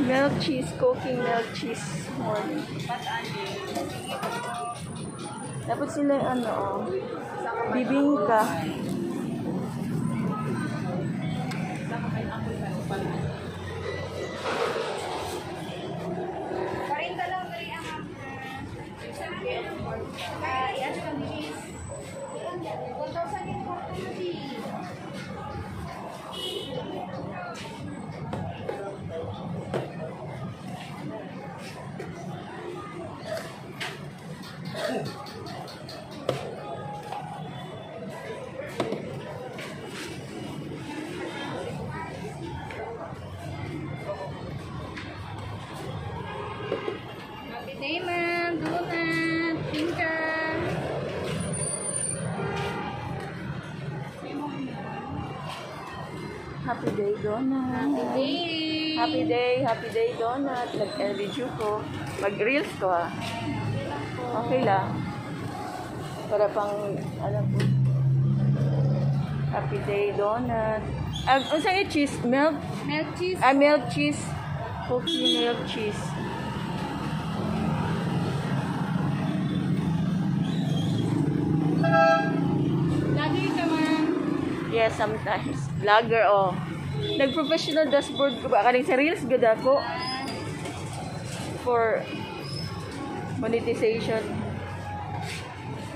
Milk cheese, cooking milk cheese morning. Dapat sila ano, bibingka. Hey ma'am, donut, pinka. Happy day donut. Happy day donut. Nag-review ko. Mag-reels ko ha. Okay lang. Para pang, alam ko. Happy day donut. Ano sa'yo cheese? Milk? Milk cheese. Milk cheese. Cookie milk cheese. Lagi ka ma'am. Yes, sometimes. Vlogger, oh. Nag-professional dashboard ko ba? Kaling sa reels, good ako. For monetization.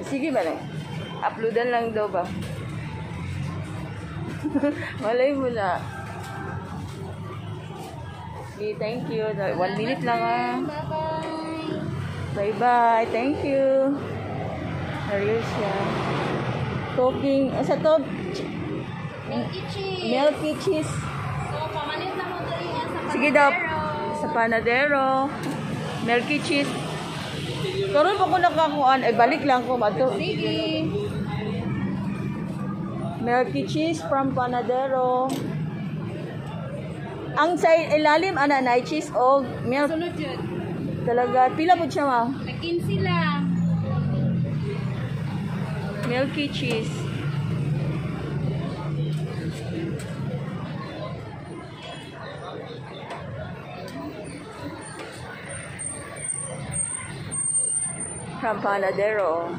Sige ba na? Uploadan lang daw ba? Malay mo na. Okay, thank you. 1 minute lang ah. Bye-bye. Bye-bye. Thank you. Reels yan. Cooking. Sa to? Milky cheese. Milky cheese. So, pamalit na mo dali yan sa panadero. Sige daw. Sa panadero. Milky cheese. Karoon pa ko nakakuan. Ay, balik lang ko. Mato. Sige. Milky cheese from panadero. Ang sa ilalim, ana na cheese o milk. Sunod yun. Talaga. Pila po siya, ma? Nag-in sila. Milky cheese. From panadero.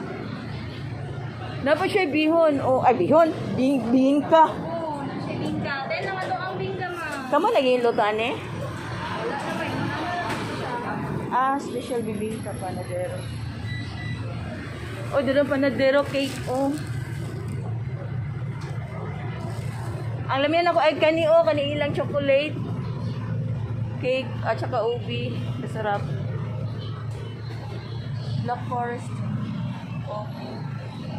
Dapat siya bihon. O, ay, bihon. Bingka. Oo, si Bingka. Dahil naman doon ang Bingka ma'am. Kamu lagi lutaan eh? Wala na ba yun? Ah, special bibingka panadero. Oh, doon ang panadero cake. Oh. Ang lamin ako ay kani ilang chocolate cake at saka ubi. Masarap. Black Forest. Oh.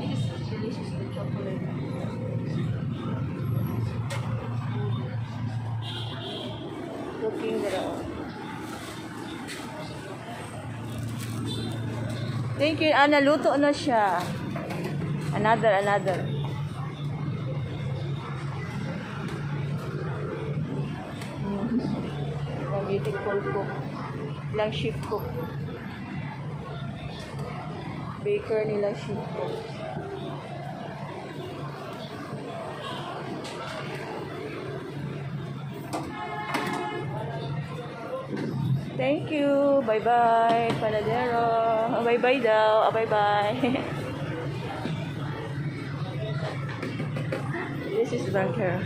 This is delicious the chocolate. Cooking there. Thank you. Naluto na siya. Another. Beautiful cook. Lang chef cook. Baker nila chef cook. Thank you. Bye-bye, panadero. Bye-bye daw. Bye-bye. This is banker.